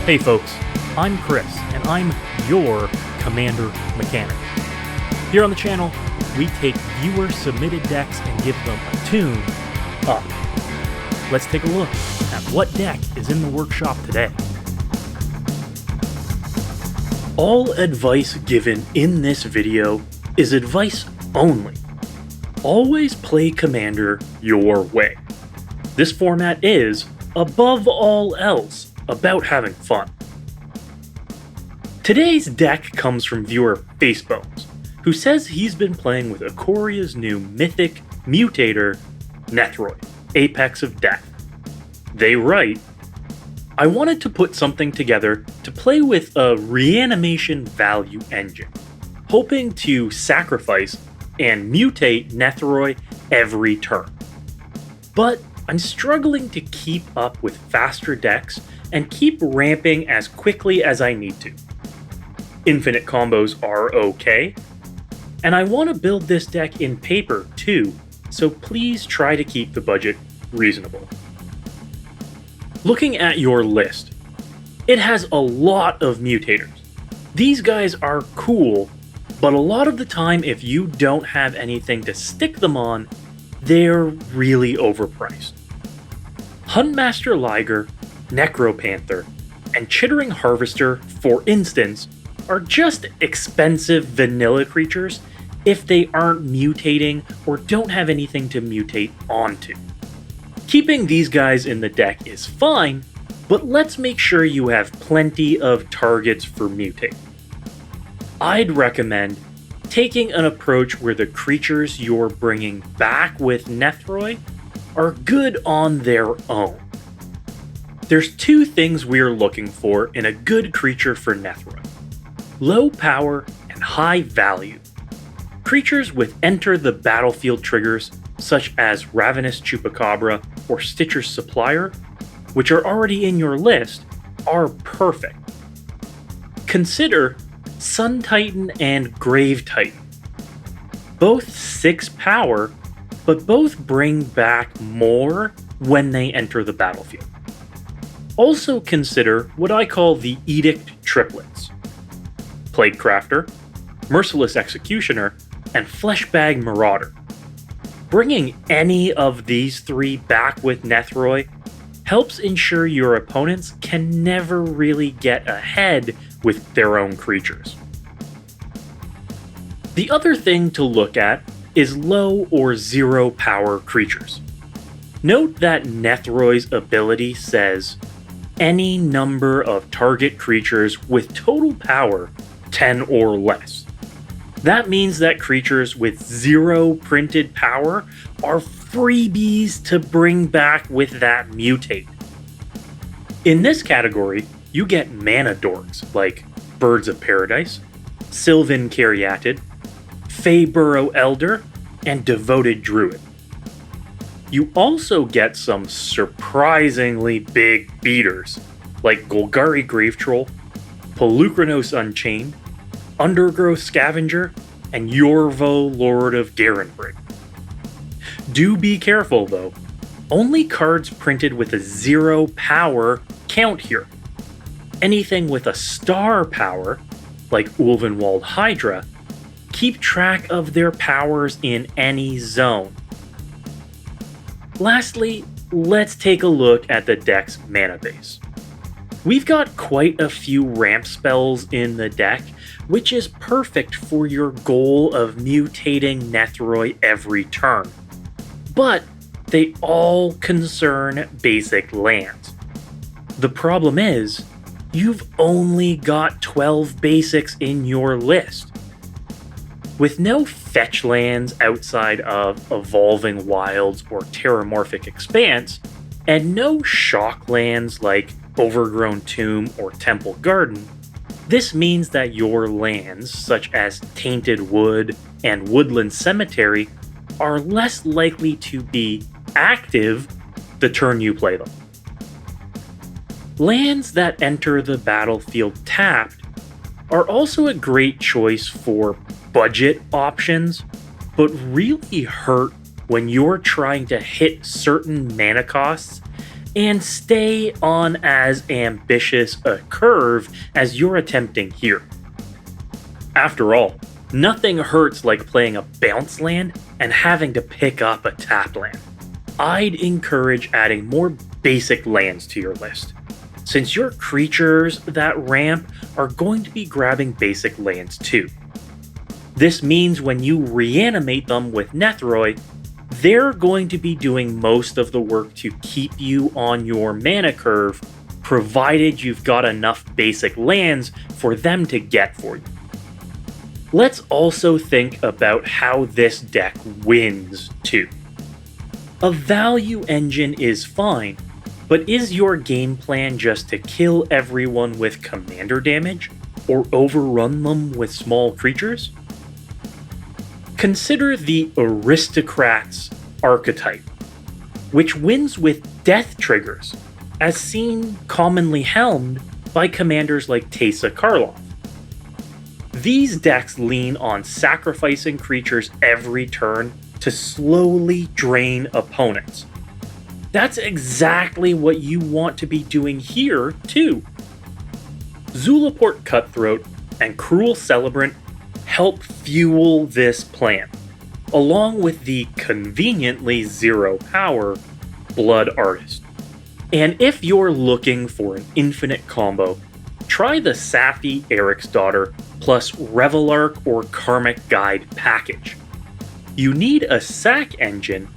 Hey folks, I'm Chris, and I'm your Commander Mechanic. Here on the channel, we take viewer-submitted decks and give them a tune up. Let's take a look at what deck is in the workshop today. All advice given in this video is advice only. Always play Commander your way. This format is, above all else, about having fun. Today's deck comes from viewer Facebones, who says he's been playing with Ikoria's new Mythic Mutator, Nethroi, Apex of Death. They write, I wanted to put something together to play with a reanimation value engine, hoping to sacrifice and mutate Nethroi every turn. But I'm struggling to keep up with faster decks and keep ramping as quickly as I need to. Infinite combos are okay, and I want to build this deck in paper too, so please try to keep the budget reasonable. Looking at your list, it has a lot of mutators. These guys are cool, but a lot of the time if you don't have anything to stick them on, they're really overpriced. Huntmaster Liger, Necropanther, and Chittering Harvester, for instance, are just expensive vanilla creatures if they aren't mutating or don't have anything to mutate onto. Keeping these guys in the deck is fine, but let's make sure you have plenty of targets for mutate. I'd recommend taking an approach where the creatures you're bringing back with Nethroi are good on their own. There's two things we're looking for in a good creature for Nethroi: low power and high value. Creatures with enter the battlefield triggers, such as Ravenous Chupacabra or Stitcher's Supplier, which are already in your list, are perfect. Consider Sun Titan and Grave Titan. Both 6 power, but both bring back more when they enter the battlefield. Also consider what I call the Edict triplets: Plaguecrafter, Merciless Executioner, and Fleshbag Marauder. Bringing any of these 3 back with Nethroi helps ensure your opponents can never really get ahead with their own creatures. The other thing to look at is low or 0 power creatures. Note that Nethroi's ability says any number of target creatures with total power 10 or less. That means that creatures with 0 printed power are freebies to bring back with that mutate. In this category, you get mana dorks like Birds of Paradise, Sylvan Caryatid, Feyburrow Elder, and Devoted Druid. You also get some surprisingly big beaters like Golgari Gravetroll, Polukranos Unchained, Undergrowth Scavenger, and Yorvo Lord of Garenbrig. Do be careful though, only cards printed with a 0 power count here. Anything with a star power, like Ulvenwald Hydra, keep track of their powers in any zone. Lastly, let's take a look at the deck's mana base. We've got quite a few ramp spells in the deck, which is perfect for your goal of mutating Nethroi every turn. But they all concern basic lands. The problem is, you've only got 12 basics in your list. With no fetch lands outside of Evolving Wilds or Terramorphic Expanse, and no shock lands like Overgrown Tomb or Temple Garden, this means that your lands, such as Tainted Wood and Woodland Cemetery, are less likely to be active the turn you play them. Lands that enter the battlefield tapped are also a great choice for budget options, but really hurt when you're trying to hit certain mana costs and stay on as ambitious a curve as you're attempting here. After all, nothing hurts like playing a bounce land and having to pick up a tapped land. I'd encourage adding more basic lands to your list, since your creatures that ramp are going to be grabbing basic lands too. This means when you reanimate them with Nethroi, they're going to be doing most of the work to keep you on your mana curve, provided you've got enough basic lands for them to get for you. Let's also think about how this deck wins too. A value engine is fine, but is your game plan just to kill everyone with commander damage, or overrun them with small creatures? Consider the Aristocrats archetype, which wins with death triggers, as seen commonly helmed by commanders like Teysa Karlov. These decks lean on sacrificing creatures every turn to slowly drain opponents. That's exactly what you want to be doing here, too. Zulaport Cutthroat and Cruel Celebrant help fuel this plan, along with the conveniently 0 power Blood Artist. And if you're looking for an infinite combo, try the Safi Eric's Daughter plus Revelark or Karmic Guide package. You need a sack engine,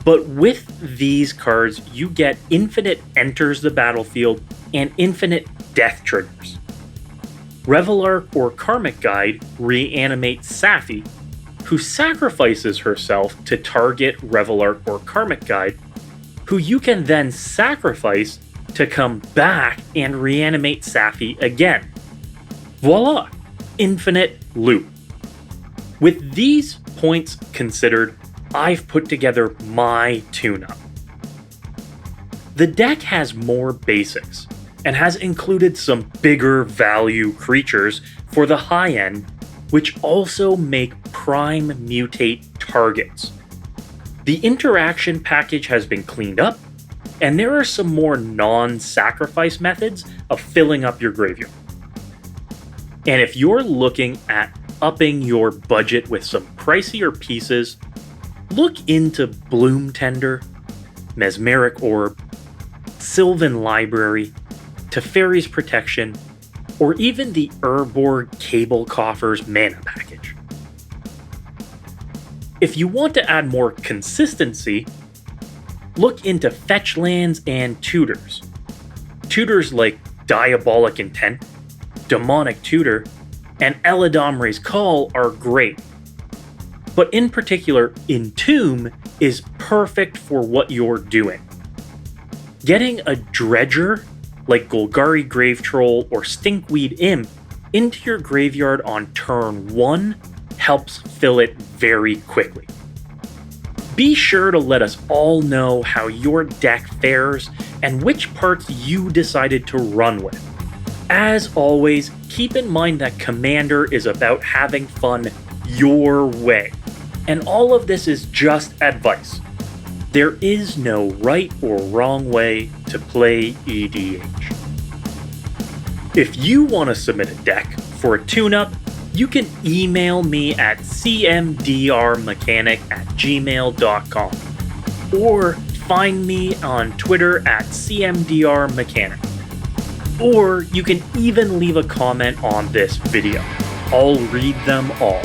but with these cards you get infinite enters the battlefield and infinite death triggers. Revelark or Karmic Guide reanimates Safi, who sacrifices herself to target Revelark or Karmic Guide, who you can then sacrifice to come back and reanimate Safi again. Voila! Infinite loop. With these points considered, I've put together my tune-up. The deck has more basics, and has included some bigger value creatures for the high end, which also make prime mutate targets. The interaction package has been cleaned up, and there are some more non-sacrifice methods of filling up your graveyard. And if you're looking at upping your budget with some pricier pieces, look into Bloom Tender, Mesmeric Orb, Sylvan Library, Teferi's Protection, or even the Urborg Cable Coffers mana package. If you want to add more consistency, look into fetch lands and tutors. Tutors like Diabolic Intent, Demonic Tutor, and Eladamri's Call are great. But in particular, Entomb is perfect for what you're doing. Getting a Dredger, like Golgari Grave Troll or Stinkweed Imp, into your graveyard on turn 1 helps fill it very quickly. Be sure to let us all know how your deck fares and which parts you decided to run with. As always, keep in mind that Commander is about having fun your way, and all of this is just advice. There is no right or wrong way to play EDH. If you want to submit a deck for a tune-up, you can email me at cmdrmechanic@gmail.com or find me on Twitter at cmdrmechanic. Or you can even leave a comment on this video. I'll read them all.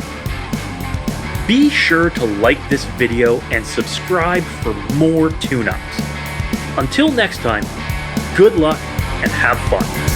Be sure to like this video and subscribe for more tune-ups. Until next time, good luck and have fun.